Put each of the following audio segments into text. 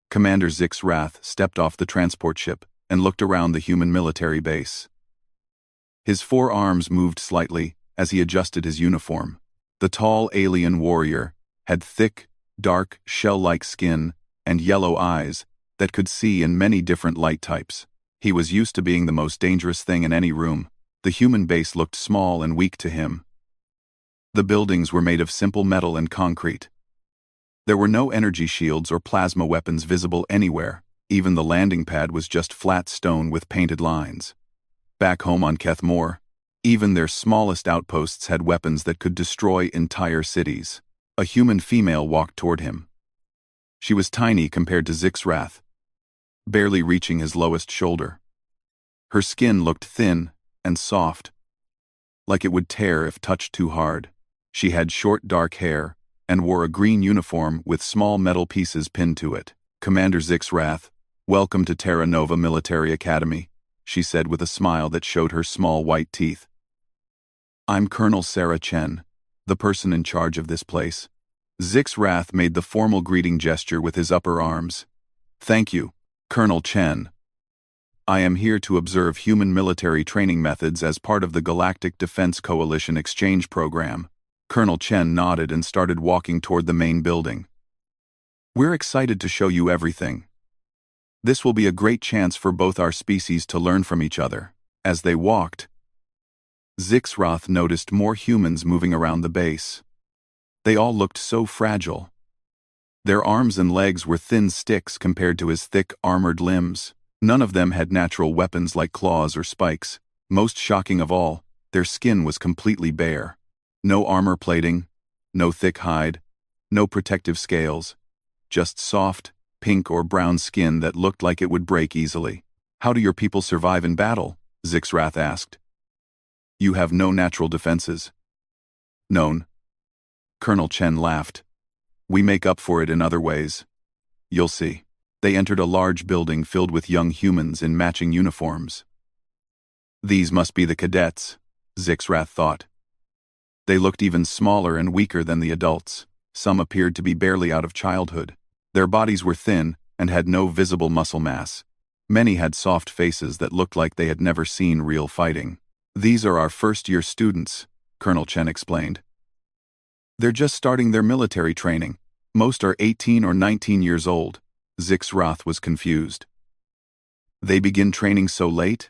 Commander Zix Wrath stepped off the transport ship and looked around the human military base. His forearms moved slightly as he adjusted his uniform. The tall alien warrior had thick, dark, shell-like skin and yellow eyes that could see in many different light types. He was used to being the most dangerous thing in any room. The human base looked small and weak to him. The buildings were made of simple metal and concrete. There were no energy shields or plasma weapons visible anywhere. Even the landing pad was just flat stone with painted lines. Back home on Kethmore, even their smallest outposts had weapons that could destroy entire cities. A human female walked toward him. She was tiny compared to Zix Wrath, barely reaching his lowest shoulder. Her skin looked thin and soft, like it would tear if touched too hard. She had short dark hair and wore a green uniform with small metal pieces pinned to it. "Commander Zix Wrath, welcome to Terra Nova Military Academy," she said with a smile that showed her small white teeth. "I'm Colonel Sarah Chen, the person in charge of this place." Zix Wrath made the formal greeting gesture with his upper arms. "Thank you, Colonel Chen. I am here to observe human military training methods as part of the Galactic Defense Coalition exchange program." Colonel Chen nodded and started walking toward the main building. "We're excited to show you everything. This will be a great chance for both our species to learn from each other." As they walked, Zix Wrath noticed more humans moving around the base. They all looked so fragile. Their arms and legs were thin sticks compared to his thick, armored limbs. None of them had natural weapons like claws or spikes. Most shocking of all, their skin was completely bare. No armor plating, no thick hide, no protective scales. Just soft, pink or brown skin that looked like it would break easily. "How do your people survive in battle?" Zix Wrath asked. "You have no natural defenses." "Known." Colonel Chen laughed. "We make up for it in other ways. You'll see." They entered a large building filled with young humans in matching uniforms. These must be the cadets, Zix Wrath thought. They looked even smaller and weaker than the adults. Some appeared to be barely out of childhood. Their bodies were thin and had no visible muscle mass. Many had soft faces that looked like they had never seen real fighting. "These are our first-year students," Colonel Chen explained. "They're just starting their military training. Most are 18 or 19 years old." Zix Wrath was confused. "They begin training so late?"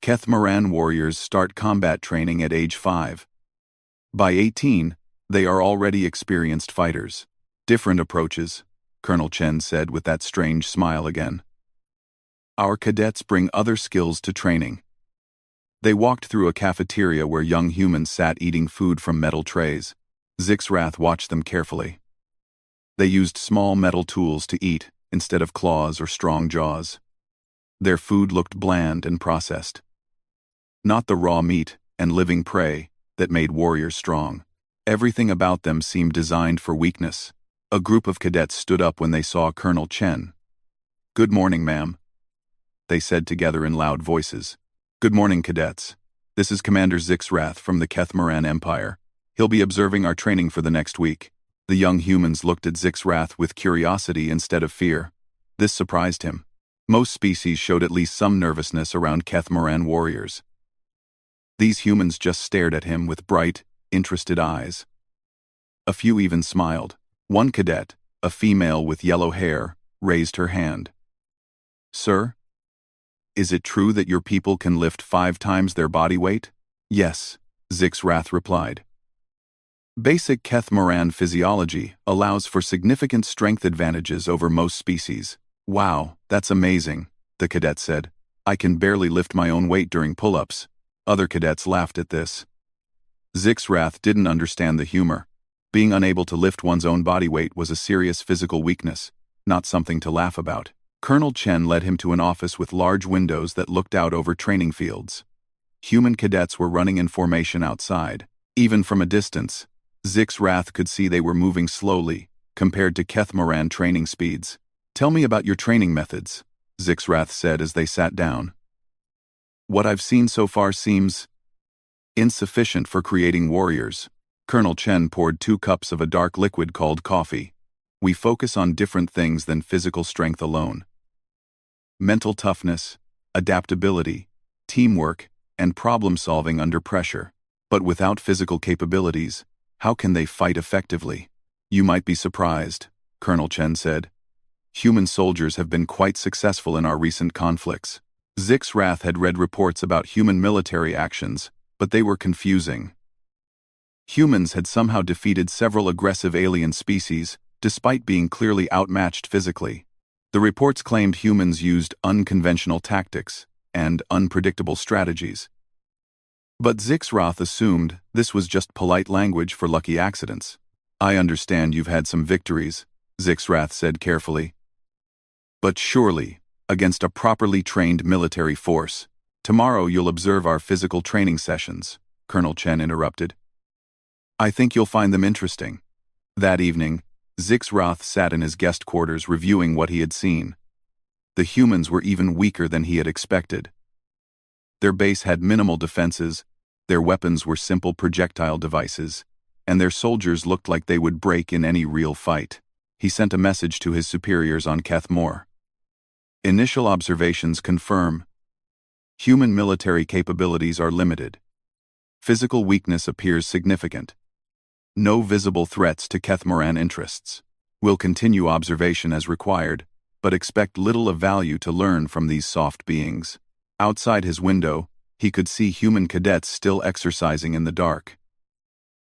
Kethmoran warriors start combat training at age 5. By 18, they are already experienced fighters. "Different approaches," Colonel Chen said with that strange smile again. "Our cadets bring other skills to training." They walked through a cafeteria where young humans sat eating food from metal trays. Zix Wrath watched them carefully. They used small metal tools to eat instead of claws or strong jaws. Their food looked bland and processed. Not the raw meat and living prey that made warriors strong. Everything about them seemed designed for weakness. A group of cadets stood up when they saw Colonel Chen. "Good morning, ma'am," they said together in loud voices. "Good morning, cadets. This is Commander Zix Wrath from the Kethmoran Empire. He'll be observing our training for the next week." The young humans looked at Zix Wrath with curiosity instead of fear. This surprised him. Most species showed at least some nervousness around Kethmoran warriors. These humans just stared at him with bright, interested eyes. A few even smiled. One cadet, a female with yellow hair, raised her hand. "Sir, is it true that your people can lift 5 times their body weight?" "Yes," Zix Wrath replied. Basic Kethmoran physiology allows for significant strength advantages over most species. "Wow, that's amazing," the cadet said. "I can barely lift my own weight during pull-ups." Other cadets laughed at this. Zix Wrath didn't understand the humor. Being unable to lift one's own body weight was a serious physical weakness, not something to laugh about. Colonel Chen led him to an office with large windows that looked out over training fields. Human cadets were running in formation outside. Even from a distance, Zix Wrath could see they were moving slowly, compared to Kethmoran training speeds. "Tell me about your training methods," Zix Wrath said as they sat down. "What I've seen so far seems insufficient for creating warriors." Colonel Chen poured 2 cups of a dark liquid called coffee. We focus on different things than physical strength alone. Mental toughness, adaptability, teamwork, and problem-solving under pressure. But without physical capabilities, how can they fight effectively? You might be surprised, Colonel Chen said. Human soldiers have been quite successful in our recent conflicts. Zixrath had read reports about human military actions, but they were confusing. Humans had somehow defeated several aggressive alien species, despite being clearly outmatched physically. The reports claimed humans used unconventional tactics and unpredictable strategies. But Zixrath assumed this was just polite language for lucky accidents. I understand you've had some victories, Zixrath said carefully. But surely, against a properly trained military force, tomorrow you'll observe our physical training sessions, Colonel Chen interrupted. I think you'll find them interesting. That evening, Zixrath sat in his guest quarters reviewing what he had seen. The humans were even weaker than he had expected. Their base had minimal defenses, their weapons were simple projectile devices, and their soldiers looked like they would break in any real fight. He sent a message to his superiors on Kethmore. Initial observations confirm human military capabilities are limited. Physical weakness appears significant. No visible threats to Kethmoran interests. We'll continue observation as required, but expect little of value to learn from these soft beings. Outside his window, he could see human cadets still exercising in the dark.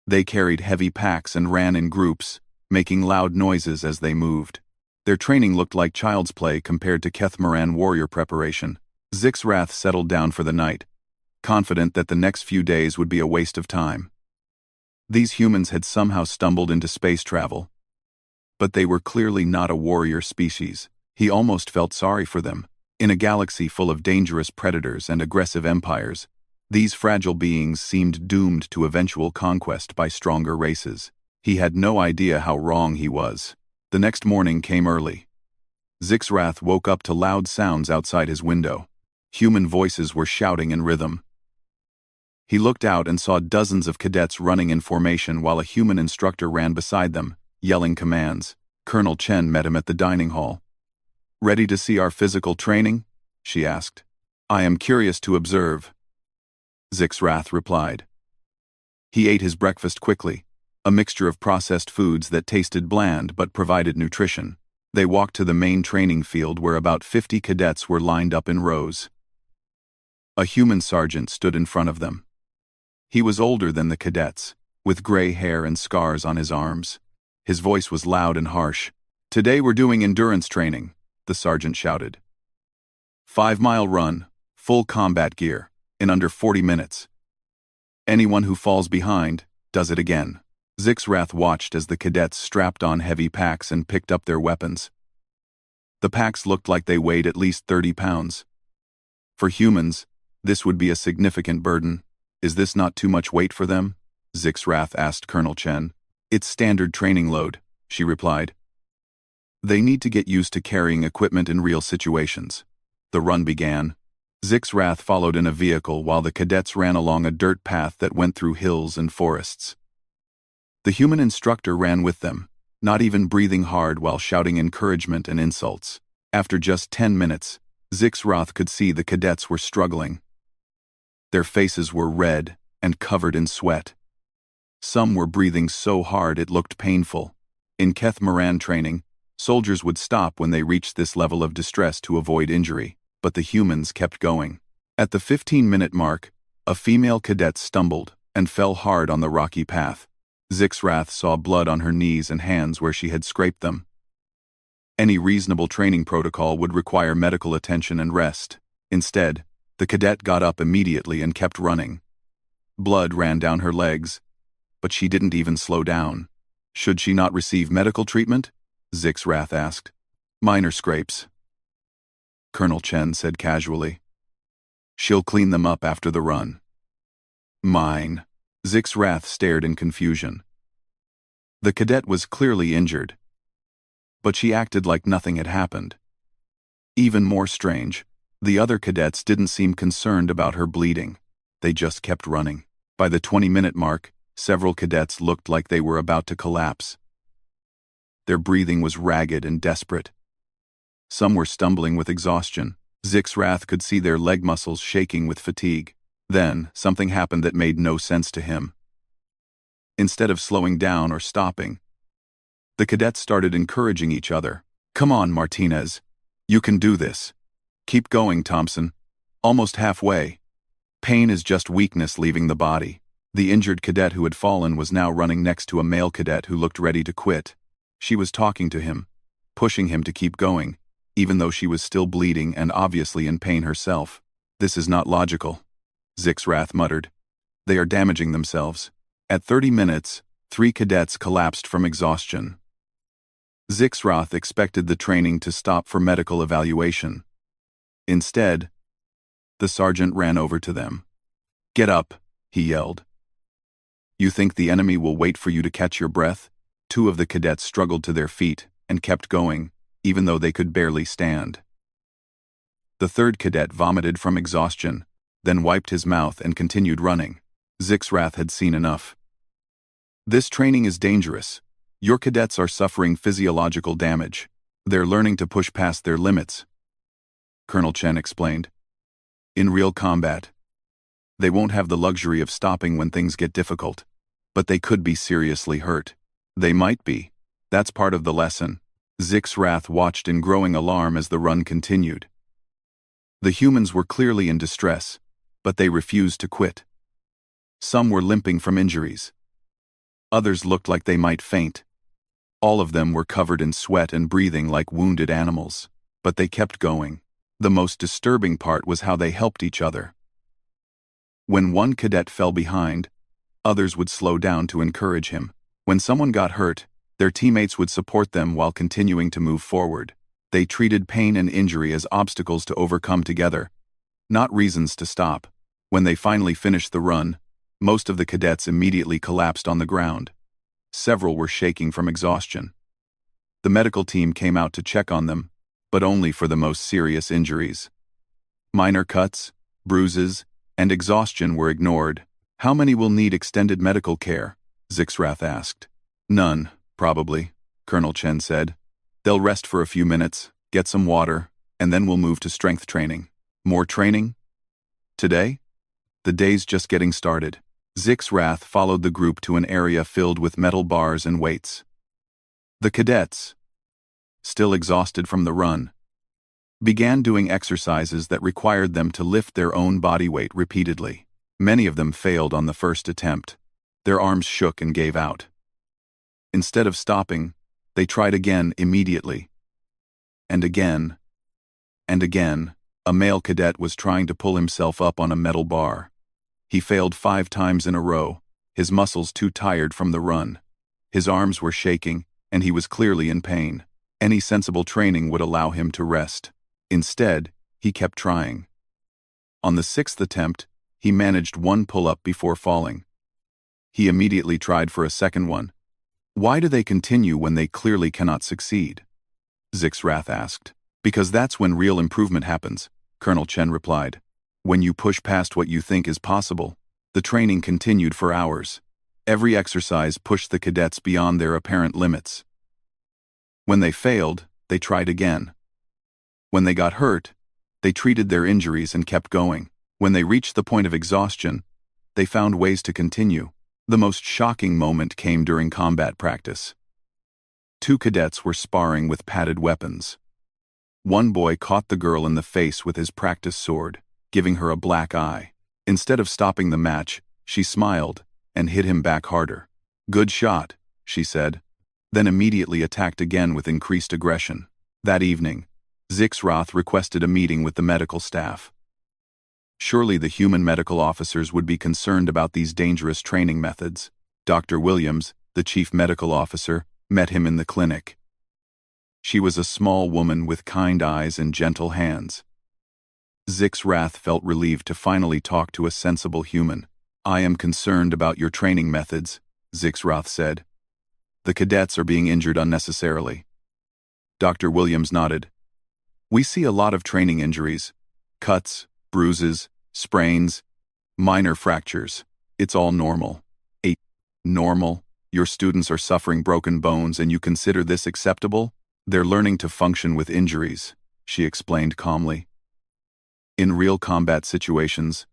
They carried heavy packs and ran in groups, making loud noises as they moved. Their training looked like child's play compared to Kethmoran warrior preparation. Zixrath settled down for the night, confident that the next few days would be a waste of time. These humans had somehow stumbled into space travel. But they were clearly not a warrior species. He almost felt sorry for them. In a galaxy full of dangerous predators and aggressive empires, these fragile beings seemed doomed to eventual conquest by stronger races. He had no idea how wrong he was. The next morning came early. Zixrath woke up to loud sounds outside his window. Human voices were shouting in rhythm. He looked out and saw dozens of cadets running in formation while a human instructor ran beside them, yelling commands. Colonel Chen met him at the dining hall. Ready to see our physical training? She asked. I am curious to observe, Zixrath replied. He ate his breakfast quickly, a mixture of processed foods that tasted bland but provided nutrition. They walked to the main training field where about 50 cadets were lined up in rows. A human sergeant stood in front of them. He was older than the cadets, with gray hair and scars on his arms. His voice was loud and harsh. Today we're doing endurance training, the sergeant shouted. 5-mile run, full combat gear, in under 40 minutes. Anyone who falls behind does it again. Zixrath watched as the cadets strapped on heavy packs and picked up their weapons. The packs looked like they weighed at least 30 pounds. For humans, this would be a significant burden. Is this not too much weight for them? Zixrath asked Colonel Chen. It's standard training load, she replied. They need to get used to carrying equipment in real situations. The run began. Zixrath followed in a vehicle while the cadets ran along a dirt path that went through hills and forests. The human instructor ran with them, not even breathing hard while shouting encouragement and insults. After just 10 minutes, Zixrath could see the cadets were struggling. Their faces were red and covered in sweat. Some were breathing so hard it looked painful. In Kethmoran training, soldiers would stop when they reached this level of distress to avoid injury, but the humans kept going. At the 15-minute mark, a female cadet stumbled and fell hard on the rocky path. Zixrath saw blood on her knees and hands where she had scraped them. Any reasonable training protocol would require medical attention and rest. Instead, the cadet got up immediately and kept running. Blood ran down her legs, but she didn't even slow down. Should she not receive medical treatment? Zixrath asked. Minor scrapes, Colonel Chen said casually. She'll clean them up after the run. Mine. Zixrath stared in confusion. The cadet was clearly injured, but she acted like nothing had happened. Even more strange, the other cadets didn't seem concerned about her bleeding. They just kept running. By the 20-minute mark, several cadets looked like they were about to collapse. Their breathing was ragged and desperate. Some were stumbling with exhaustion. Zixrath could see their leg muscles shaking with fatigue. Then, something happened that made no sense to him. Instead of slowing down or stopping, the cadets started encouraging each other. "Come on, Martinez. You can do this. Keep going, Thompson. Almost halfway. Pain is just weakness leaving the body." The injured cadet who had fallen was now running next to a male cadet who looked ready to quit. She was talking to him, pushing him to keep going, even though she was still bleeding and obviously in pain herself. "This is not logical," Zixrath muttered. "They are damaging themselves." At 30 minutes, 3 cadets collapsed from exhaustion. Zixrath expected the training to stop for medical evaluation. Instead, the sergeant ran over to them. "Get up," he yelled. "You think the enemy will wait for you to catch your breath?" 2 of the cadets struggled to their feet and kept going, even though they could barely stand. The 3rd cadet vomited from exhaustion, then wiped his mouth and continued running. Zixrath had seen enough. "This training is dangerous. Your cadets are suffering physiological damage. They're learning to push past their limits," Colonel Chen explained. "In real combat, they won't have the luxury of stopping when things get difficult, but they could be seriously hurt." "They might be. That's part of the lesson." Zixrath watched in growing alarm as the run continued. The humans were clearly in distress, but they refused to quit. Some were limping from injuries. Others looked like they might faint. All of them were covered in sweat and breathing like wounded animals, but they kept going. The most disturbing part was how they helped each other. When one cadet fell behind, others would slow down to encourage him. When someone got hurt, their teammates would support them while continuing to move forward. They treated pain and injury as obstacles to overcome together, not reasons to stop. When they finally finished the run, most of the cadets immediately collapsed on the ground. Several were shaking from exhaustion. The medical team came out to check on them, but only for the most serious injuries. Minor cuts, bruises, and exhaustion were ignored. "How many will need extended medical care?" Zixrath asked. "None, probably," Colonel Chen said. "They'll rest for a few minutes, get some water, and then we'll move to strength training." "More training? Today?" "The day's just getting started." Zixrath followed the group to an area filled with metal bars and weights. The cadets, still exhausted from the run, began doing exercises that required them to lift their own body weight repeatedly. Many of them failed on the first attempt. Their arms shook and gave out. Instead of stopping, they tried again immediately. And again. And again, a male cadet was trying to pull himself up on a metal bar. He failed 5 times in a row, his muscles too tired from the run. His arms were shaking, and he was clearly in pain. Any sensible training would allow him to rest. Instead, he kept trying. On the 6th attempt, he managed 1 pull-up before falling. He immediately tried for a second one. "Why do they continue when they clearly cannot succeed?" Zixrath asked. "Because that's when real improvement happens," Colonel Chen replied. "When you push past what you think is possible." The training continued for hours. Every exercise pushed the cadets beyond their apparent limits. When they failed, they tried again. When they got hurt, they treated their injuries and kept going. When they reached the point of exhaustion, they found ways to continue. The most shocking moment came during combat practice. 2 cadets were sparring with padded weapons. One boy caught the girl in the face with his practice sword, giving her a black eye. Instead of stopping the match, she smiled and hit him back harder. "Good shot," she said, then immediately attacked again with increased aggression. That evening, Zixrath requested a meeting with the medical staff. Surely the human medical officers would be concerned about these dangerous training methods. Dr. Williams, the chief medical officer, met him in the clinic. She was a small woman with kind eyes and gentle hands. Zixrath felt relieved to finally talk to a sensible human. "I am concerned about your training methods," Zixrath said. "The cadets are being injured unnecessarily." Dr. Williams nodded. "We see a lot of training injuries. Cuts, bruises, sprains, minor fractures. It's all normal." "Normal? Your students are suffering broken bones and you consider this acceptable? They're learning to function with injuries, she explained calmly. In real combat situations,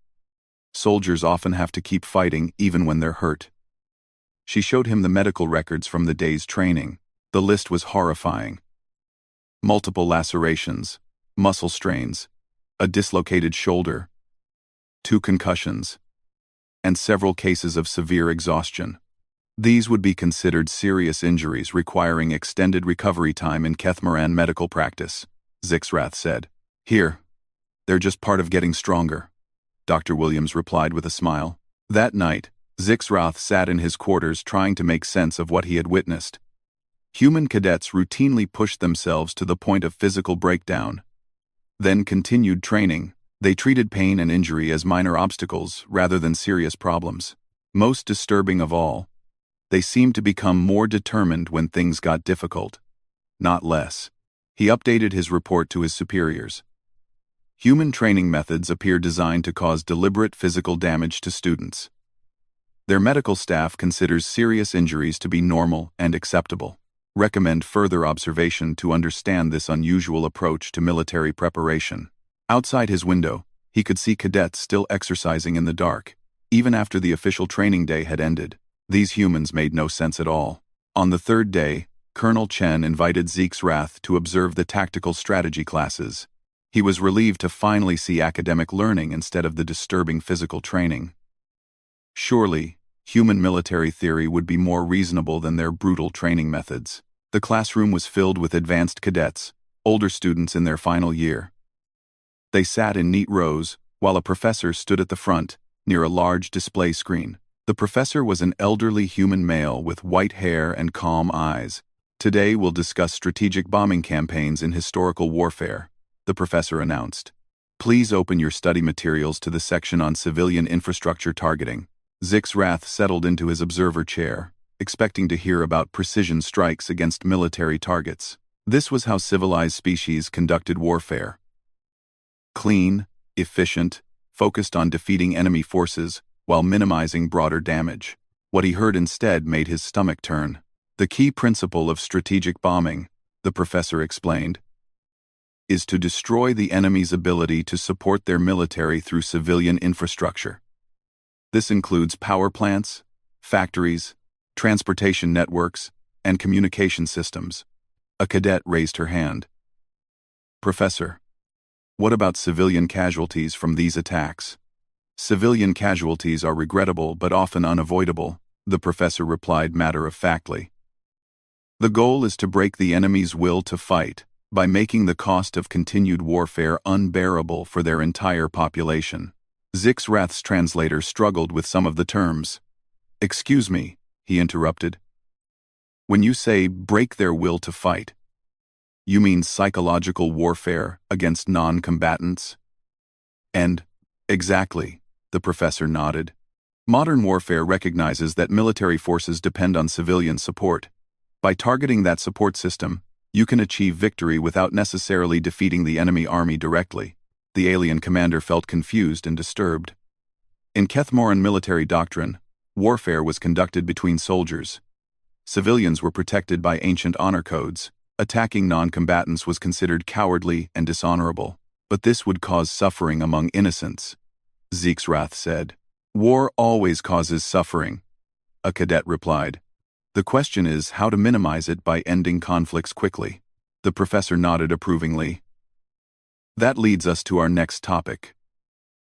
soldiers often have to keep fighting even when they're hurt. She showed him the medical records from the day's training. The list was horrifying. Multiple lacerations, muscle strains, a dislocated shoulder, 2 concussions, and several cases of severe exhaustion. These would be considered serious injuries requiring extended recovery time in Kethmoran medical practice, Zixrath said. Here, they're just part of getting stronger, Dr. Williams replied with a smile. That night, Zixrath sat in his quarters trying to make sense of what he had witnessed. Human cadets routinely pushed themselves to the point of physical breakdown. Then continued training. They treated pain and injury as minor obstacles rather than serious problems. Most disturbing of all, they seemed to become more determined when things got difficult, not less. He updated his report to his superiors. Human training methods appear designed to cause deliberate physical damage to students. Their medical staff considers serious injuries to be normal and acceptable. Recommend further observation to understand this unusual approach to military preparation. Outside his window, he could see cadets still exercising in the dark, even after the official training day had ended. These humans made no sense at all. On the third day, Colonel Chen invited Zixrath to observe the tactical strategy classes. He was relieved to finally see academic learning instead of the disturbing physical training. Surely, human military theory would be more reasonable than their brutal training methods. The classroom was filled with advanced cadets, older students in their final year. They sat in neat rows, while a professor stood at the front, near a large display screen. The professor was an elderly human male with white hair and calm eyes. Today we'll discuss strategic bombing campaigns in historical warfare, the professor announced. Please open your study materials to the section on civilian infrastructure targeting. Zixrath settled into his observer chair, expecting to hear about precision strikes against military targets. This was how civilized species conducted warfare. Clean, efficient, focused on defeating enemy forces while minimizing broader damage. What he heard instead made his stomach turn. The key principle of strategic bombing, the professor explained, is to destroy the enemy's ability to support their military through civilian infrastructure. This includes power plants, factories, transportation networks, and communication systems. A cadet raised her hand. Professor, what about civilian casualties from these attacks? Civilian casualties are regrettable but often unavoidable, the professor replied matter-of-factly. The goal is to break the enemy's will to fight by making the cost of continued warfare unbearable for their entire population. Zixrath's translator struggled with some of the terms. Excuse me, he interrupted. When you say break their will to fight, you mean psychological warfare against non-combatants? And, exactly, the professor nodded. Modern warfare recognizes that military forces depend on civilian support. By targeting that support system, you can achieve victory without necessarily defeating the enemy army directly. The alien commander felt confused and disturbed. In Kethmoran military doctrine, warfare was conducted between soldiers. Civilians were protected by ancient honor codes. Attacking non-combatants was considered cowardly and dishonorable. But this would cause suffering among innocents, Zixrath said. War always causes suffering, a cadet replied. The question is how to minimize it by ending conflicts quickly. The professor nodded approvingly. That leads us to our next topic.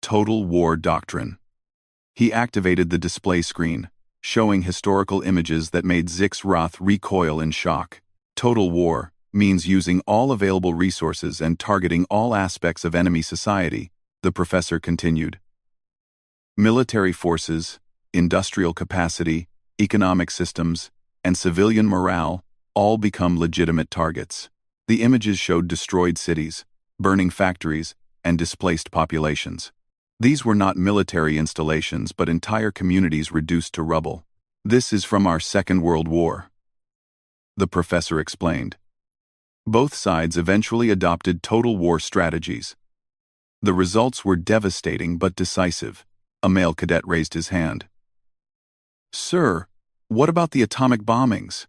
Total War Doctrine. He activated the display screen, showing historical images that made Zixrath recoil in shock. Total war means using all available resources and targeting all aspects of enemy society, the professor continued. Military forces, industrial capacity, economic systems, and civilian morale all become legitimate targets. The images showed destroyed cities, burning factories, and displaced populations. These were not military installations but entire communities reduced to rubble. This is from our Second World War, the professor explained. Both sides eventually adopted total war strategies. The results were devastating but decisive. A male cadet raised his hand. Sir, What about the atomic bombings?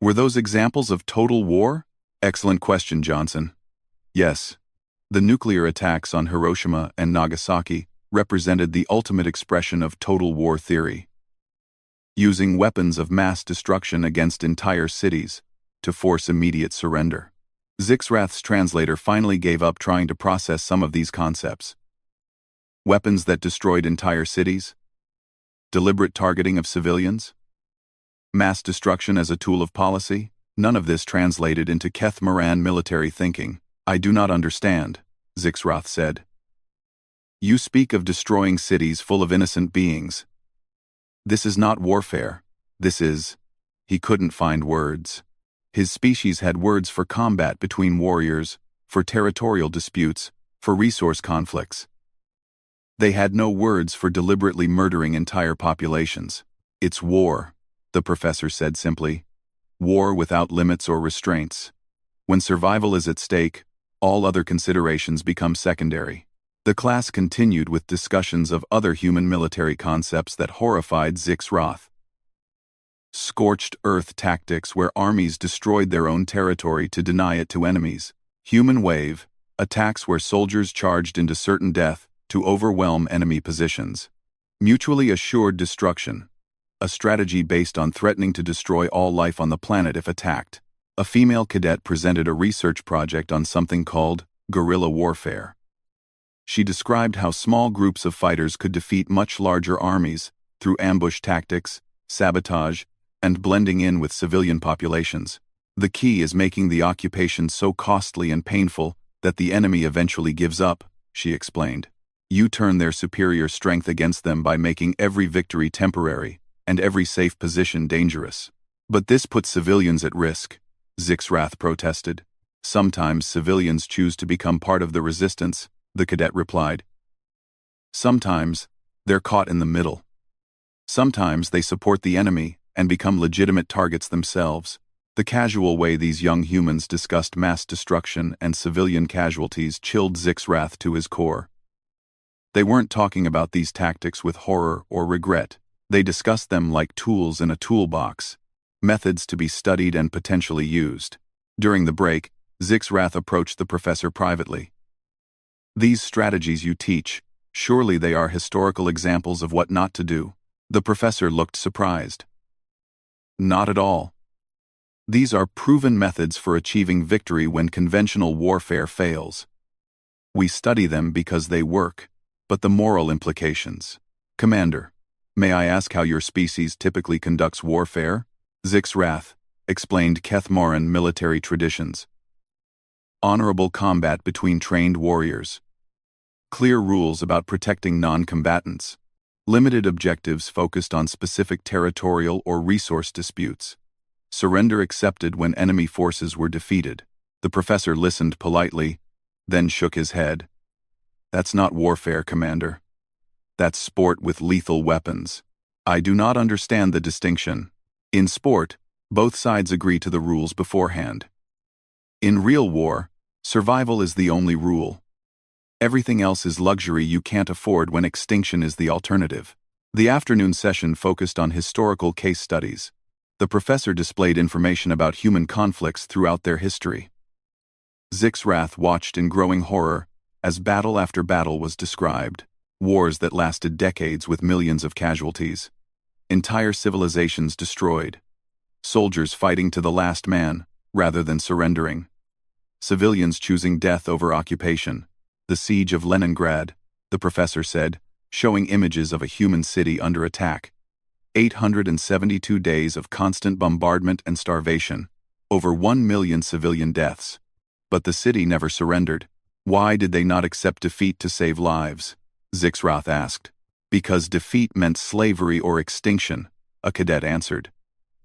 Were those examples of total war? Excellent question, Johnson. Yes. The nuclear attacks on Hiroshima and Nagasaki represented the ultimate expression of total war theory, using weapons of mass destruction against entire cities to force immediate surrender. Zixrath's translator finally gave up trying to process some of these concepts. Weapons that destroyed entire cities? Deliberate targeting of civilians? Mass destruction as a tool of policy? None of this translated into Keth Moran military thinking. I do not understand, Zixrath said. You speak of destroying cities full of innocent beings. This is not warfare. This is... He couldn't find words. His species had words for combat between warriors, for territorial disputes, for resource conflicts. They had no words for deliberately murdering entire populations. It's war, the professor said simply. War without limits or restraints. When survival is at stake, all other considerations become secondary. The class continued with discussions of other human military concepts that horrified Zixrath. Scorched earth tactics where armies destroyed their own territory to deny it to enemies. Human wave, attacks where soldiers charged into certain death to overwhelm enemy positions. Mutually assured destruction, a strategy based on threatening to destroy all life on the planet if attacked. A female cadet presented a research project on something called guerrilla warfare. She described how small groups of fighters could defeat much larger armies through ambush tactics, sabotage, and blending in with civilian populations. The key is making the occupation so costly and painful that the enemy eventually gives up, she explained. You turn their superior strength against them by making every victory temporary and every safe position dangerous. But this puts civilians at risk, Zixrath protested. Sometimes civilians choose to become part of the resistance, the cadet replied. Sometimes, they're caught in the middle. Sometimes they support the enemy and become legitimate targets themselves. The casual way these young humans discussed mass destruction and civilian casualties chilled Zixrath to his core. They weren't talking about these tactics with horror or regret. They discussed them like tools in a toolbox, methods to be studied and potentially used. During the break, Zixrath approached the professor privately. These strategies you teach, surely they are historical examples of what not to do. The professor looked surprised. Not at all. These are proven methods for achieving victory when conventional warfare fails. We study them because they work, but the moral implications. Commander, may I ask how your species typically conducts warfare? Zixrath explained Keth Moran military traditions. Honorable combat between trained warriors. Clear rules about protecting non-combatants. Limited objectives focused on specific territorial or resource disputes. Surrender accepted when enemy forces were defeated. The professor listened politely, then shook his head. That's not warfare, Commander. That's sport with lethal weapons. I do not understand the distinction. In sport, both sides agree to the rules beforehand. In real war, survival is the only rule. Everything else is luxury you can't afford when extinction is the alternative. The afternoon session focused on historical case studies. The professor displayed information about human conflicts throughout their history. Zixrath watched in growing horror as battle after battle was described. Wars that lasted decades with millions of casualties. Entire civilizations destroyed. Soldiers fighting to the last man, rather than surrendering. Civilians choosing death over occupation. The siege of Leningrad, the professor said, showing images of a human city under attack. 872 days of constant bombardment and starvation. Over 1 million civilian deaths. But the city never surrendered. Why did they not accept defeat to save lives? Zixrath asked. Because defeat meant slavery or extinction, a cadet answered.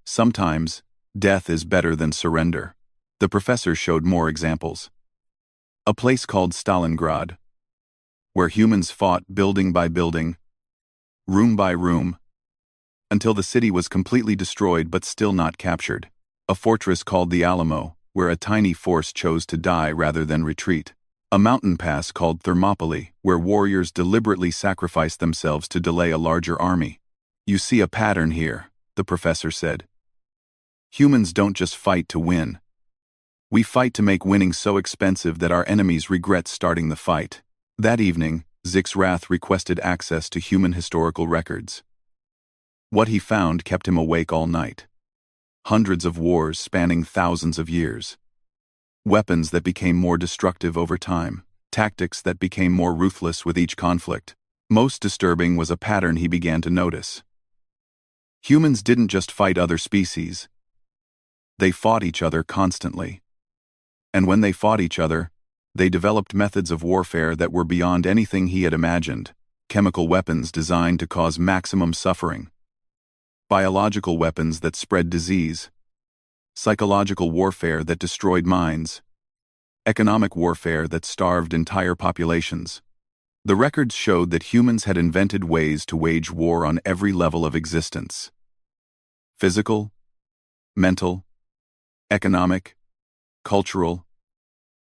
Sometimes, death is better than surrender. The professor showed more examples. A place called Stalingrad, where humans fought building by building, room by room, until the city was completely destroyed but still not captured. A fortress called the Alamo, where a tiny force chose to die rather than retreat. A mountain pass called Thermopylae, where warriors deliberately sacrificed themselves to delay a larger army. You see a pattern here. the professor said. Humans don't just fight to win. We fight to make winning so expensive that our enemies regret starting the fight. That evening, Zixrath requested access to human historical records. What he found kept him awake all night. Hundreds of wars spanning thousands of years. Weapons that became more destructive over time. Tactics that became more ruthless with each conflict. Most disturbing was a pattern he began to notice. Humans didn't just fight other species. They fought each other constantly. And when they fought each other, they developed methods of warfare that were beyond anything he had imagined. Chemical weapons designed to cause maximum suffering. Biological weapons that spread disease. Psychological warfare that destroyed minds. Economic warfare that starved entire populations. The records showed that humans had invented ways to wage war on every level of existence. Physical, mental, economic, cultural,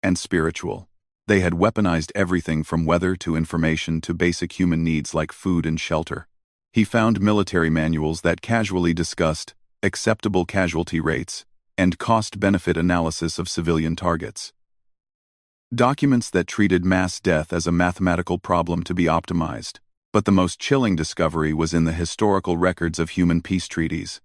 and spiritual. They had weaponized everything from weather to information to basic human needs like food and shelter. He found military manuals that casually discussed acceptable casualty rates and cost-benefit analysis of civilian targets. Documents that treated mass death as a mathematical problem to be optimized. But the most chilling discovery was in the historical records of human peace treaties.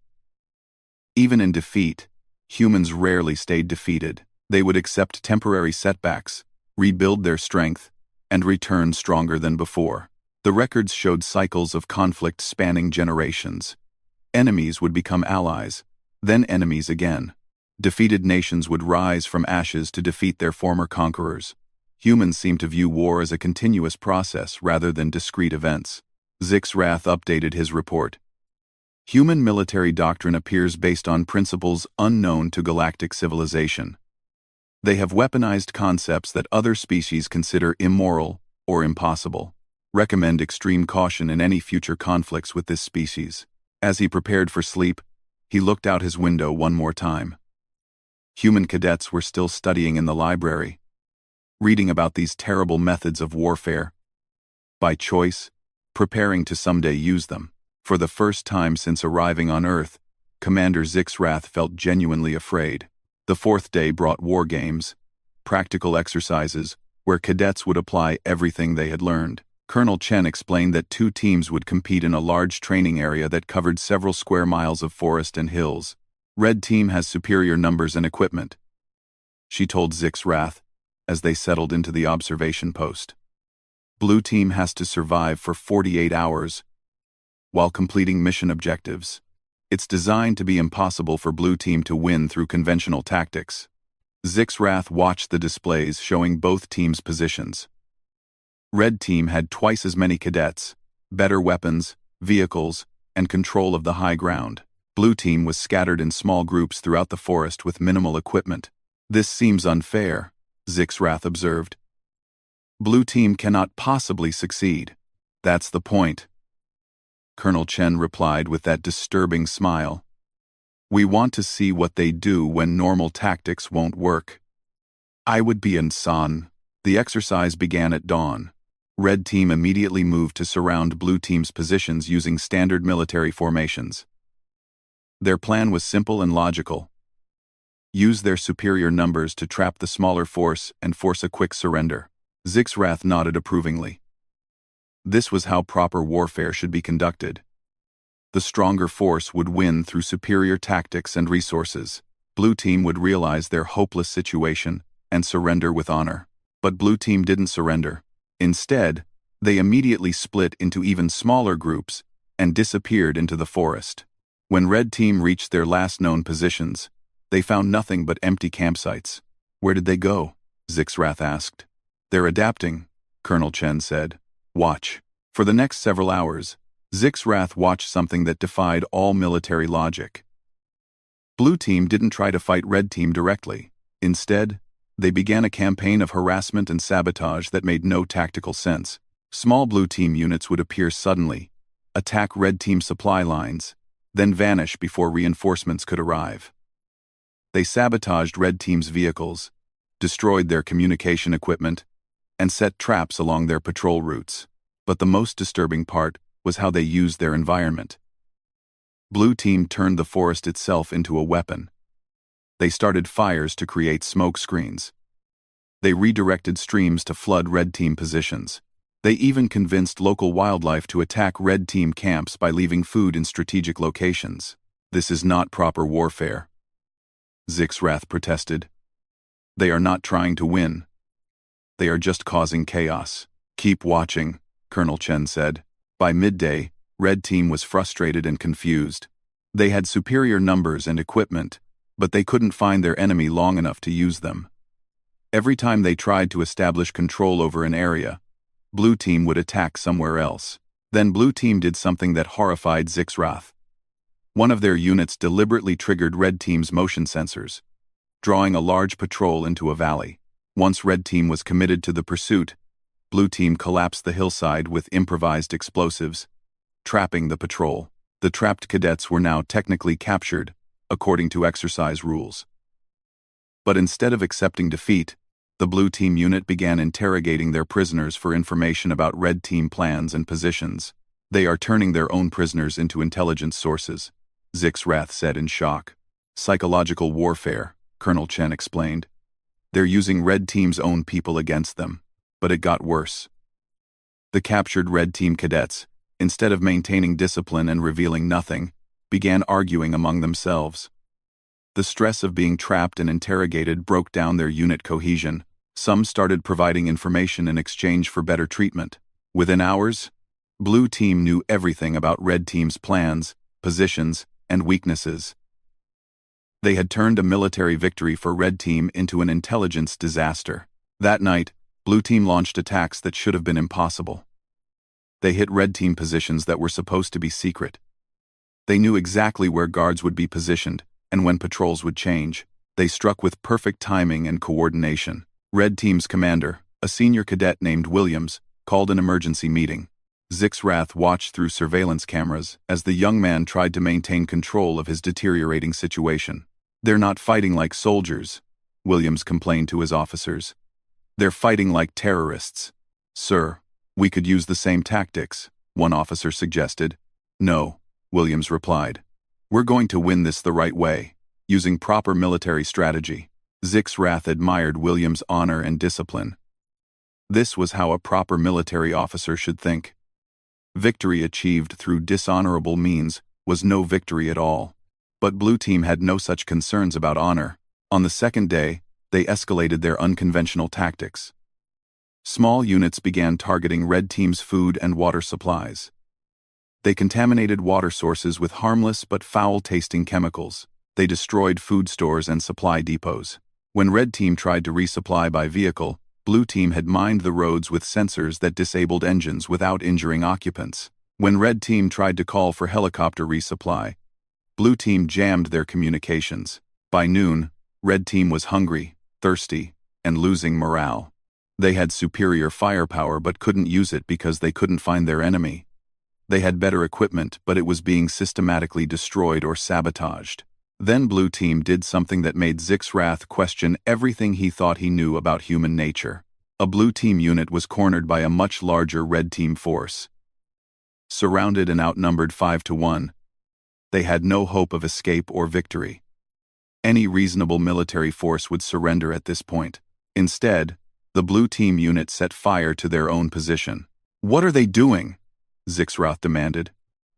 Even in defeat, humans rarely stayed defeated. They would accept temporary setbacks, rebuild their strength, and return stronger than before. The records showed cycles of conflict spanning generations. Enemies would become allies, then enemies again. Defeated nations would rise from ashes to defeat their former conquerors. Humans seem to view war as a continuous process rather than discrete events. Zixrath updated his report. Human military doctrine appears based on principles unknown to galactic civilization. They have weaponized concepts that other species consider immoral or impossible. Recommend extreme caution in any future conflicts with this species. As he prepared for sleep, he looked out his window one more time. Human cadets were still studying in the library, reading about these terrible methods of warfare. By choice, preparing to someday use them. For the first time since arriving on Earth, Commander Zixrath felt genuinely afraid. The fourth day brought war games, practical exercises, where cadets would apply everything they had learned. Colonel Chen explained that 2 teams would compete in a large training area that covered several square miles of forest and hills. Red team has superior numbers and equipment, she told Zixrath as they settled into the observation post. Blue team has to survive for 48 hours while completing mission objectives. It's designed to be impossible for blue team to win through conventional tactics. Zixrath watched the displays showing both teams' positions. Red team had twice as many cadets, better weapons, vehicles, and control of the high ground. Blue team was scattered in small groups throughout the forest with minimal equipment. This seems unfair, Zixrath observed. Blue team cannot possibly succeed. That's the point. Colonel Chen replied with that disturbing smile. We want to see what they do when normal tactics won't work. I would be in San. The exercise began at dawn. Red team immediately moved to surround blue team's positions using standard military formations. Their plan was simple and logical. Use their superior numbers to trap the smaller force and force a quick surrender. Zixrath nodded approvingly. This was how proper warfare should be conducted. The stronger force would win through superior tactics and resources. Blue team would realize their hopeless situation and surrender with honor. But blue team didn't surrender. Instead, they immediately split into even smaller groups and disappeared into the forest. When red team reached their last known positions, they found nothing but empty campsites. Where did they go? Zixrath asked. They're adapting, Colonel Chen said. Watch. For the next several hours, Zixrath watched something that defied all military logic. Blue team didn't try to fight red team directly. Instead, they began a campaign of harassment and sabotage that made no tactical sense. Small blue team units would appear suddenly, attack red team supply lines, then vanish before reinforcements could arrive. They sabotaged red team's vehicles, destroyed their communication equipment, and set traps along their patrol routes. But the most disturbing part was how they used their environment. Blue Team turned the forest itself into a weapon. They started fires to create smoke screens. They redirected streams to flood Red Team positions. They even convinced local wildlife to attack Red Team camps by leaving food in strategic locations. This is not proper warfare, Zixrath protested. They are not trying to win. They are just causing chaos. Keep watching, Colonel Chen said. By midday, Red Team was frustrated and confused. They had superior numbers and equipment, but they couldn't find their enemy long enough to use them. Every time they tried to establish control over an area, Blue Team would attack somewhere else. Then Blue Team did something that horrified Zixrath. One of their units deliberately triggered Red Team's motion sensors, drawing a large patrol into a valley. Once Red Team was committed to the pursuit, Blue Team collapsed the hillside with improvised explosives, trapping the patrol. The trapped cadets were now technically captured, according to exercise rules. But instead of accepting defeat, the Blue Team unit began interrogating their prisoners for information about Red Team plans and positions. They are turning their own prisoners into intelligence sources, Zixrath said in shock. Psychological warfare, Colonel Chen explained. They're using Red Team's own people against them. But it got worse. The captured Red Team cadets, instead of maintaining discipline and revealing nothing, began arguing among themselves. The stress of being trapped and interrogated broke down their unit cohesion. Some started providing information in exchange for better treatment. Within hours, Blue Team knew everything about Red Team's plans, positions, and weaknesses. They had turned a military victory for Red Team into an intelligence disaster. That night, Blue Team launched attacks that should have been impossible. They hit Red Team positions that were supposed to be secret. They knew exactly where guards would be positioned and when patrols would change. They struck with perfect timing and coordination. Red Team's commander, a senior cadet named Williams, called an emergency meeting. Zixrath watched through surveillance cameras as the young man tried to maintain control of his deteriorating situation. They're not fighting like soldiers, Williams complained to his officers. They're fighting like terrorists. Sir, we could use the same tactics, one officer suggested. No, Williams replied. We're going to win this the right way, using proper military strategy. Zixrath admired Williams' honor and discipline. This was how a proper military officer should think. Victory achieved through dishonorable means was no victory at all. But Blue Team had no such concerns about honor. On the second day, they escalated their unconventional tactics. Small units began targeting Red Team's food and water supplies. They contaminated water sources with harmless but foul-tasting chemicals. They destroyed food stores and supply depots. When Red Team tried to resupply by vehicle, Blue Team had mined the roads with sensors that disabled engines without injuring occupants. When Red Team tried to call for helicopter resupply, Blue Team jammed their communications. By noon, Red Team was hungry, thirsty, and losing morale. They had superior firepower but couldn't use it because they couldn't find their enemy. They had better equipment, but it was being systematically destroyed or sabotaged. Then Blue Team did something that made Zixrath question everything he thought he knew about human nature. A Blue Team unit was cornered by a much larger Red Team force. Surrounded and outnumbered 5-1, they had no hope of escape or victory. Any reasonable military force would surrender at this point. Instead, the Blue Team unit set fire to their own position. What are they doing? Zixrath demanded.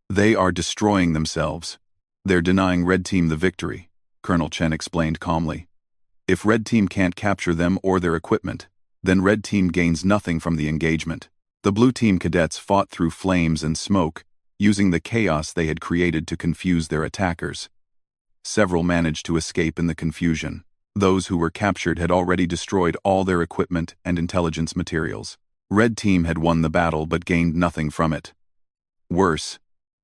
They are destroying themselves. They're denying Red Team the victory, Colonel Chen explained calmly. If Red Team can't capture them or their equipment, then Red Team gains nothing from the engagement. The Blue Team cadets fought through flames and smoke, using the chaos they had created to confuse their attackers. Several managed to escape in the confusion. Those who were captured had already destroyed all their equipment and intelligence materials. Red Team had won the battle but gained nothing from it. Worse,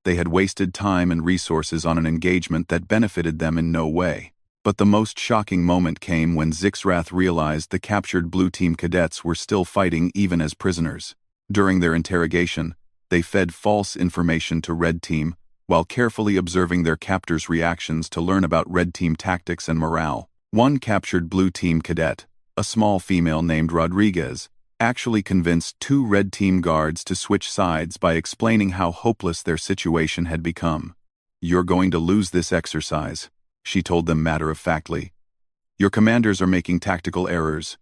they had wasted time and resources on an engagement that benefited them in no way. But the most shocking moment came when Zixrath realized the captured Blue Team cadets were still fighting even as prisoners. During their interrogation, they fed false information to Red Team while carefully observing their captors' reactions to learn about Red Team tactics and morale. One captured Blue Team cadet, a small female named Rodriguez, actually convinced 2 Red Team guards to switch sides by explaining how hopeless their situation had become. "You're going to lose this exercise," she told them matter-of-factly. "Your commanders are making tactical errors.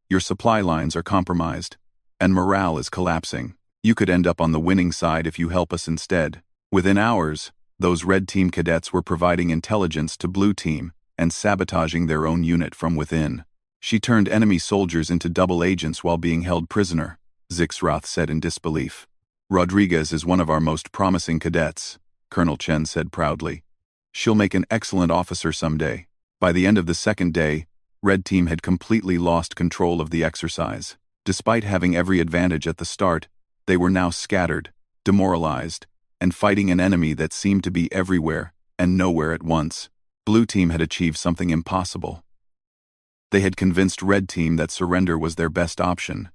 Your supply lines are compromised, and morale is collapsing. You could end up on the winning side if you help us instead." Within hours, those Red Team cadets were providing intelligence to Blue Team and sabotaging their own unit from within. "She turned enemy soldiers into double agents while being held prisoner," Zixrath said in disbelief. "Rodriguez is one of our most promising cadets," Colonel Chen said proudly. "She'll make an excellent officer someday." By the end of the second day, Red Team had completely lost control of the exercise. Despite having every advantage at the start, they were now scattered, demoralized, and fighting an enemy that seemed to be everywhere and nowhere at once. Blue Team had achieved something impossible. They had convinced Red Team that surrender was their best option,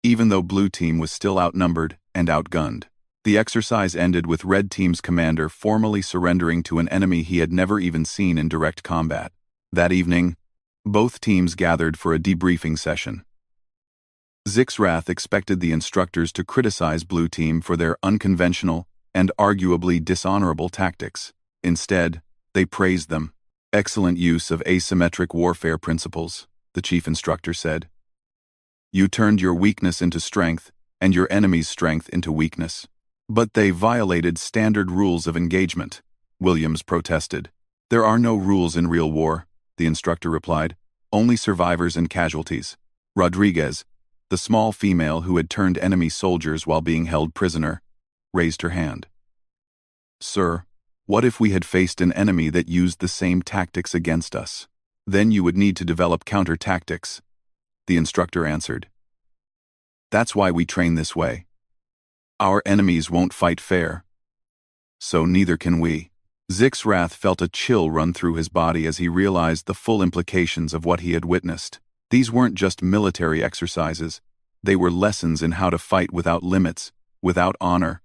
even though Blue Team was still outnumbered and outgunned. The exercise ended with Red Team's commander formally surrendering to an enemy he had never even seen in direct combat. That evening, both teams gathered for a debriefing session. Zixrath expected the instructors to criticize Blue Team for their unconventional and arguably dishonorable tactics. Instead, they praised them. "Excellent use of asymmetric warfare principles," the chief instructor said. "You turned your weakness into strength and your enemy's strength into weakness." "But they violated standard rules of engagement," Williams protested. "There are no rules in real war," the instructor replied. "Only survivors and casualties." Rodriguez, the small female who had turned enemy soldiers while being held prisoner, raised her hand. "Sir, what if we had faced an enemy that used the same tactics against us?" "Then you would need to develop counter-tactics," the instructor answered. "That's why we train this way. Our enemies won't fight fair. So neither can we." Zixrath felt a chill run through his body as he realized the full implications of what he had witnessed. These weren't just military exercises. They were lessons in how to fight without limits, without honor,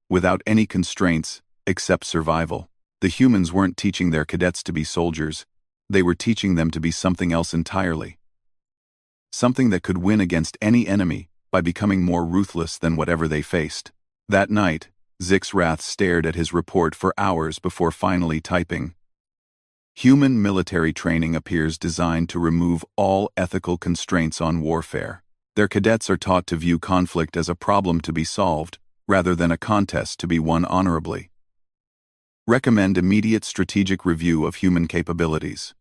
without any constraints except survival. The humans weren't teaching their cadets to be soldiers. They were teaching them to be something else entirely. Something that could win against any enemy by becoming more ruthless than whatever they faced. That night, Zixrath stared at his report for hours before finally typing. "Human military training appears designed to remove all ethical constraints on warfare. Their cadets are taught to view conflict as a problem to be solved, rather than a contest to be won honorably. Recommend immediate strategic review of human capabilities."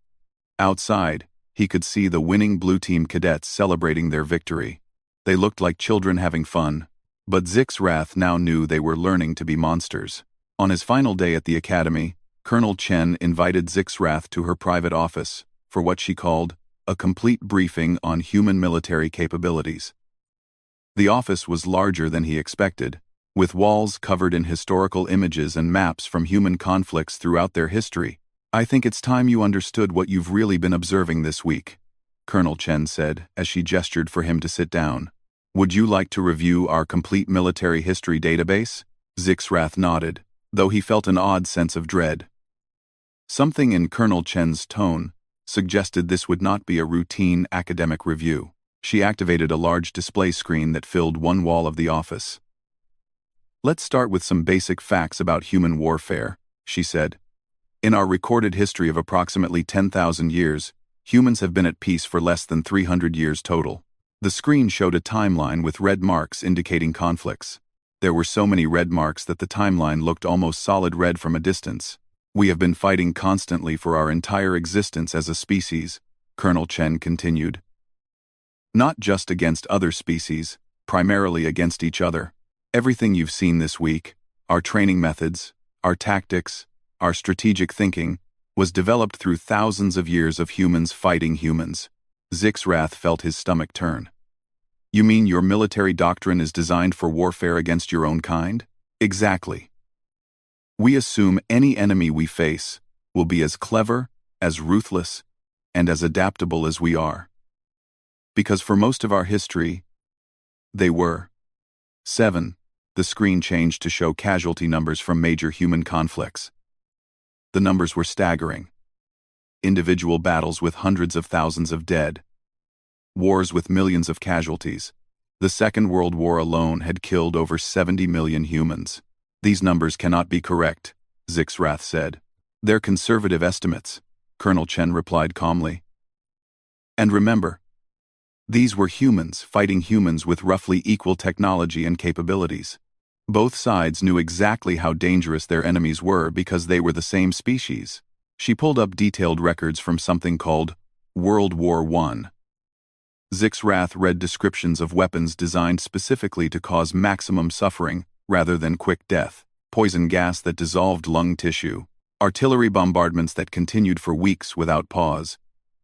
Outside, he could see the winning Blue Team cadets celebrating their victory. They looked like children having fun, but Zixrath now knew they were learning to be monsters. On his final day at the academy, Colonel Chen invited Zixrath to her private office for what she called a complete briefing on human military capabilities. The office was larger than he expected, with walls covered in historical images and maps from human conflicts throughout their history. "I think it's time you understood what you've really been observing this week," Colonel Chen said as she gestured for him to sit down. "Would you like to review our complete military history database?" Zixrath nodded, though he felt an odd sense of dread. Something in Colonel Chen's tone suggested this would not be a routine academic review. She activated a large display screen that filled one wall of the office. "Let's start with some basic facts about human warfare," she said. "In our recorded history of approximately 10,000 years, humans have been at peace for less than 300 years total." The screen showed a timeline with red marks indicating conflicts. There were so many red marks that the timeline looked almost solid red from a distance. "We have been fighting constantly for our entire existence as a species," Colonel Chen continued. "Not just against other species, primarily against each other. Everything you've seen this week, our training methods, our tactics, our strategic thinking, was developed through thousands of years of humans fighting humans." Zixrath felt his stomach turn. "You mean your military doctrine is designed for warfare against your own kind?" "Exactly. We assume any enemy we face will be as clever, as ruthless, and as adaptable as we are. Because for most of our history, they were." 7. The screen changed to show casualty numbers from major human conflicts. The numbers were staggering. Individual battles with hundreds of thousands of dead. Wars with millions of casualties. The Second World War alone had killed over 70 million humans. "These numbers cannot be correct," Zixrath said. "They're conservative estimates," Colonel Chen replied calmly. "And remember, these were humans fighting humans with roughly equal technology and capabilities. Both sides knew exactly how dangerous their enemies were because they were the same species." She pulled up detailed records from something called World War I. Zixrath read descriptions of weapons designed specifically to cause maximum suffering rather than quick death: poison gas that dissolved lung tissue, artillery bombardments that continued for weeks without pause,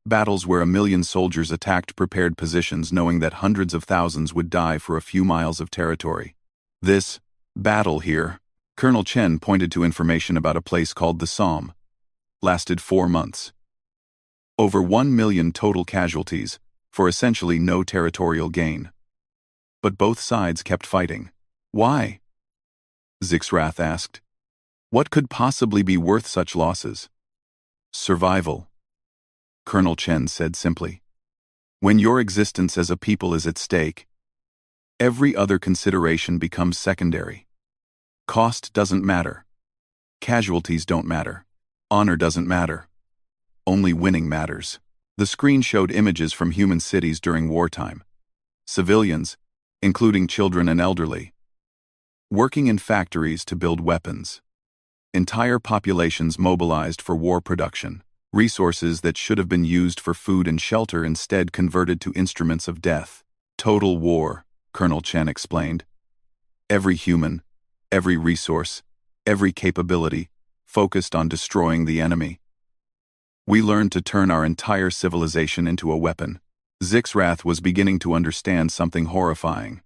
battles where 1 million soldiers attacked prepared positions knowing that hundreds of thousands would die for a few miles of territory. This battle here, Colonel Chen pointed to information about a place called the Somme, lasted 4 months. Over 1 million total casualties, for essentially no territorial gain. But both sides kept fighting. Why? Zixrath asked. What could possibly be worth such losses? Survival, Colonel Chen said simply. When your existence as a people is at stake, every other consideration becomes secondary. Cost doesn't matter. Casualties don't matter. Honor doesn't matter. Only winning matters. The screen showed images from human cities during wartime. Civilians, including children and elderly, working in factories to build weapons. Entire populations mobilized for war production. Resources that should have been used for food and shelter instead converted to instruments of death. Total war, Colonel Chen explained. Every human, every resource, every capability, focused on destroying the enemy. We learned to turn our entire civilization into a weapon. Zixrath was beginning to understand something horrifying.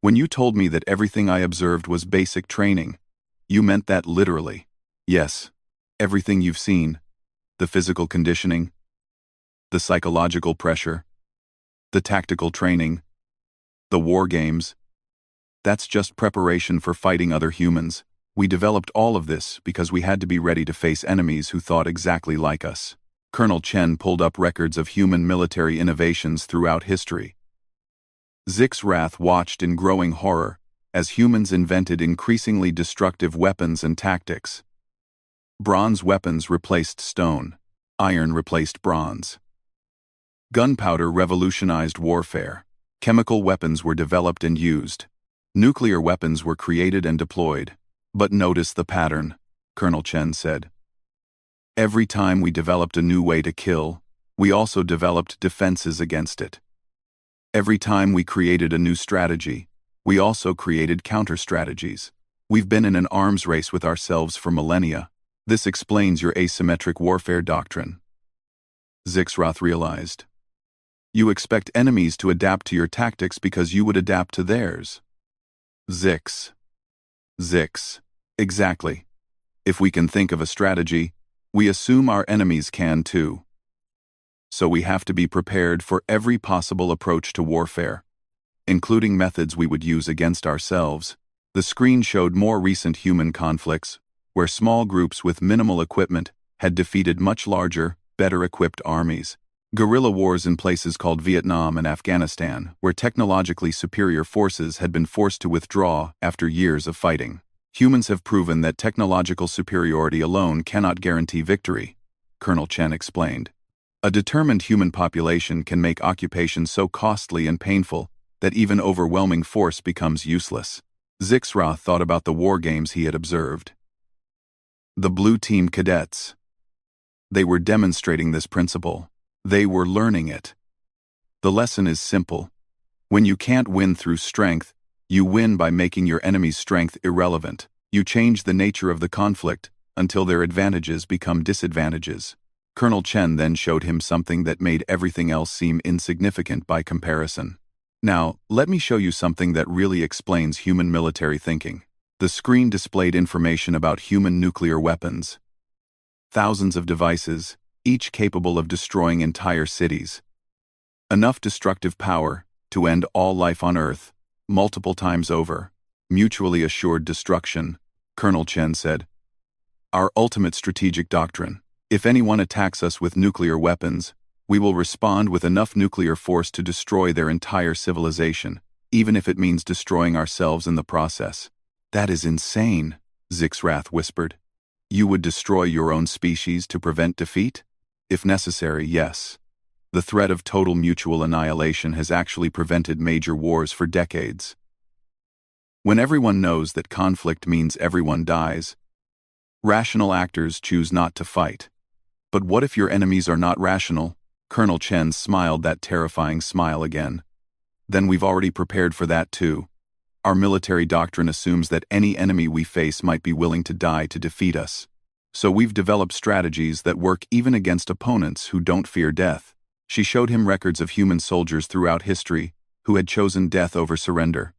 When you told me that everything I observed was basic training, you meant that literally. Yes, everything you've seen, the physical conditioning, the psychological pressure, the tactical training, the war games, that's just preparation for fighting other humans. We developed all of this because we had to be ready to face enemies who thought exactly like us. Colonel Chen pulled up records of human military innovations throughout history. Zixrath watched in growing horror as humans invented increasingly destructive weapons and tactics. Bronze weapons replaced stone. Iron replaced bronze. Gunpowder revolutionized warfare. Chemical weapons were developed and used. Nuclear weapons were created and deployed. But notice the pattern, Colonel Chen said. Every time we developed a new way to kill, we also developed defenses against it. Every time we created a new strategy, we also created counter-strategies. We've been in an arms race with ourselves for millennia. This explains your asymmetric warfare doctrine. Zixrath realized. You expect enemies to adapt to your tactics because you would adapt to theirs. Zix. Exactly. If we can think of a strategy, we assume our enemies can too. So we have to be prepared for every possible approach to warfare, including methods we would use against ourselves. The screen showed more recent human conflicts, where small groups with minimal equipment had defeated much larger, better-equipped armies. Guerrilla wars in places called Vietnam and Afghanistan, where technologically superior forces had been forced to withdraw after years of fighting. Humans have proven that technological superiority alone cannot guarantee victory, Colonel Chen explained. A determined human population can make occupation so costly and painful that even overwhelming force becomes useless. Zixrath thought about the war games he had observed. The Blue Team cadets. They were demonstrating this principle. They were learning it. The lesson is simple. When you can't win through strength, you win by making your enemy's strength irrelevant. You change the nature of the conflict until their advantages become disadvantages. Colonel Chen then showed him something that made everything else seem insignificant by comparison. Now, let me show you something that really explains human military thinking. The screen displayed information about human nuclear weapons. Thousands of devices, each capable of destroying entire cities. Enough destructive power to end all life on Earth, multiple times over. Mutually assured destruction, Colonel Chen said. Our ultimate strategic doctrine. If anyone attacks us with nuclear weapons, we will respond with enough nuclear force to destroy their entire civilization, even if it means destroying ourselves in the process. That is insane, Zixrath whispered. You would destroy your own species to prevent defeat? If necessary, yes. The threat of total mutual annihilation has actually prevented major wars for decades. When everyone knows that conflict means everyone dies, rational actors choose not to fight. But what if your enemies are not rational? Colonel Chen smiled that terrifying smile again. Then we've already prepared for that too. Our military doctrine assumes that any enemy we face might be willing to die to defeat us. So we've developed strategies that work even against opponents who don't fear death. She showed him records of human soldiers throughout history who had chosen death over surrender,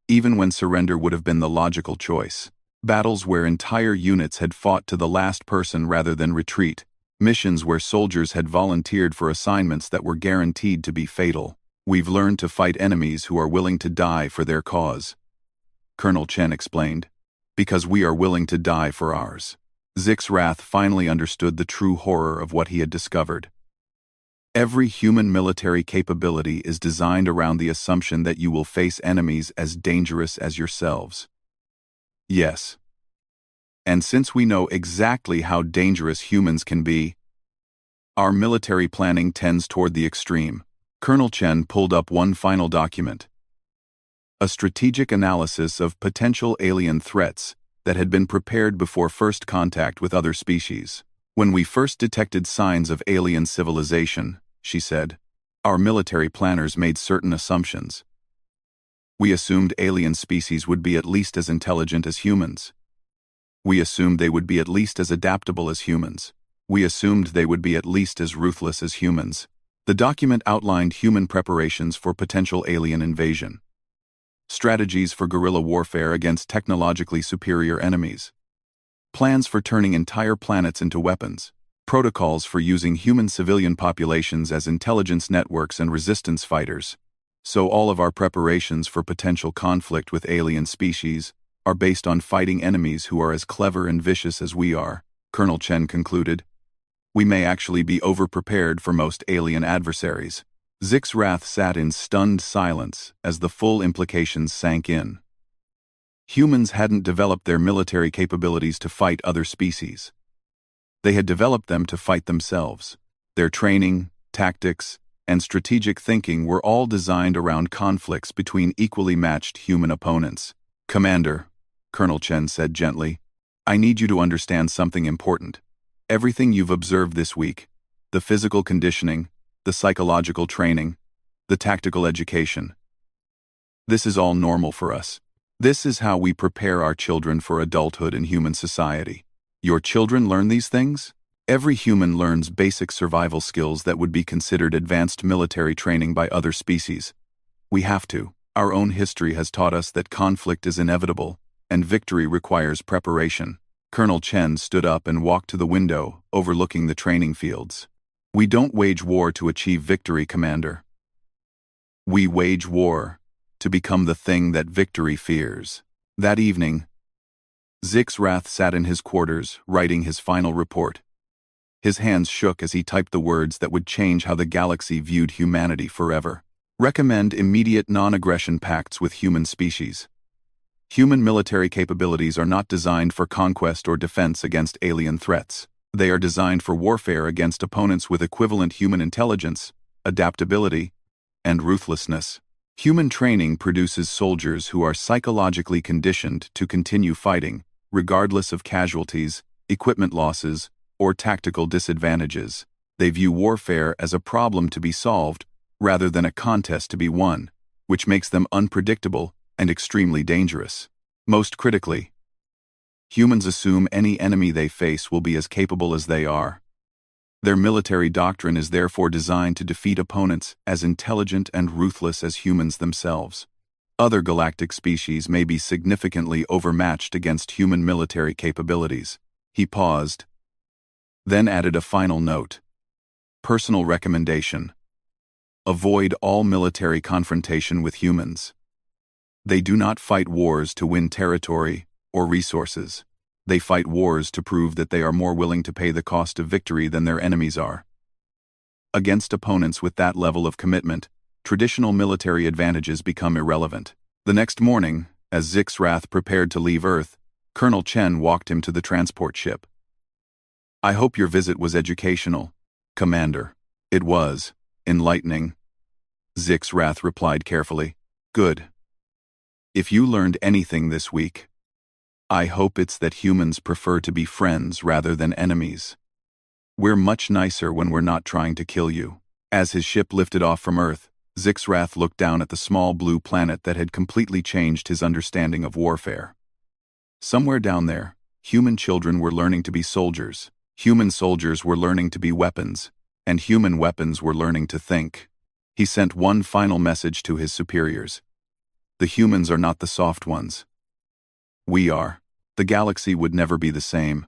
even when surrender would have been the logical choice. Battles where entire units had fought to the last person rather than retreat. Missions where soldiers had volunteered for assignments that were guaranteed to be fatal. We've learned to fight enemies who are willing to die for their cause, Colonel Chen explained. Because we are willing to die for ours. Zix's wrath finally understood the true horror of what he had discovered. Every human military capability is designed around the assumption that you will face enemies as dangerous as yourselves. Yes. And since we know exactly how dangerous humans can be, our military planning tends toward the extreme. Colonel Chen pulled up one final document. A strategic analysis of potential alien threats that had been prepared before first contact with other species. When we first detected signs of alien civilization, she said, our military planners made certain assumptions. We assumed alien species would be at least as intelligent as humans. We assumed they would be at least as adaptable as humans. We assumed they would be at least as ruthless as humans. The document outlined human preparations for potential alien invasion, strategies for guerrilla warfare against technologically superior enemies, plans for turning entire planets into weapons, protocols for using human civilian populations as intelligence networks and resistance fighters. So all of our preparations for potential conflict with alien species are based on fighting enemies who are as clever and vicious as we are, Colonel Chen concluded. We may actually be over-prepared for most alien adversaries. Zix's wrath sat in stunned silence as the full implications sank in. Humans hadn't developed their military capabilities to fight other species. They had developed them to fight themselves. Their training, tactics, and strategic thinking were all designed around conflicts between equally matched human opponents. Commander, Colonel Chen said gently, I need you to understand something important. Everything you've observed this week, the physical conditioning, the psychological training, the tactical education, this is all normal for us. This is how we prepare our children for adulthood in human society. Your children learn these things? Every human learns basic survival skills that would be considered advanced military training by other species. We have to. Our own history has taught us that conflict is inevitable, and victory requires preparation. Colonel Chen stood up and walked to the window, overlooking the training fields. We don't wage war to achieve victory, Commander. We wage war to become the thing that victory fears. That evening, Zix's wrath sat in his quarters, writing his final report. His hands shook as he typed the words that would change how the galaxy viewed humanity forever. Recommend immediate non-aggression pacts with human species. Human military capabilities are not designed for conquest or defense against alien threats. They are designed for warfare against opponents with equivalent human intelligence, adaptability, and ruthlessness. Human training produces soldiers who are psychologically conditioned to continue fighting, regardless of casualties, equipment losses, or tactical disadvantages. They view warfare as a problem to be solved, rather than a contest to be won, which makes them unpredictable and extremely dangerous. Most critically, humans assume any enemy they face will be as capable as they are. Their military doctrine is therefore designed to defeat opponents as intelligent and ruthless as humans themselves. Other galactic species may be significantly overmatched against human military capabilities. He paused, then added a final note. Personal recommendation. Avoid all military confrontation with humans. They do not fight wars to win territory or resources. They fight wars to prove that they are more willing to pay the cost of victory than their enemies are. Against opponents with that level of commitment, traditional military advantages become irrelevant. The next morning, as Zix's wrath prepared to leave Earth, Colonel Chen walked him to the transport ship. I hope your visit was educational, Commander. It was. Enlightening. Zixrath replied carefully. Good. If you learned anything this week, I hope it's that humans prefer to be friends rather than enemies. We're much nicer when we're not trying to kill you. As his ship lifted off from Earth, Zixrath looked down at the small blue planet that had completely changed his understanding of warfare. Somewhere down there, human children were learning to be soldiers, human soldiers were learning to be weapons, and human weapons were learning to think. He sent one final message to his superiors. The humans are not the soft ones. We are. The galaxy would never be the same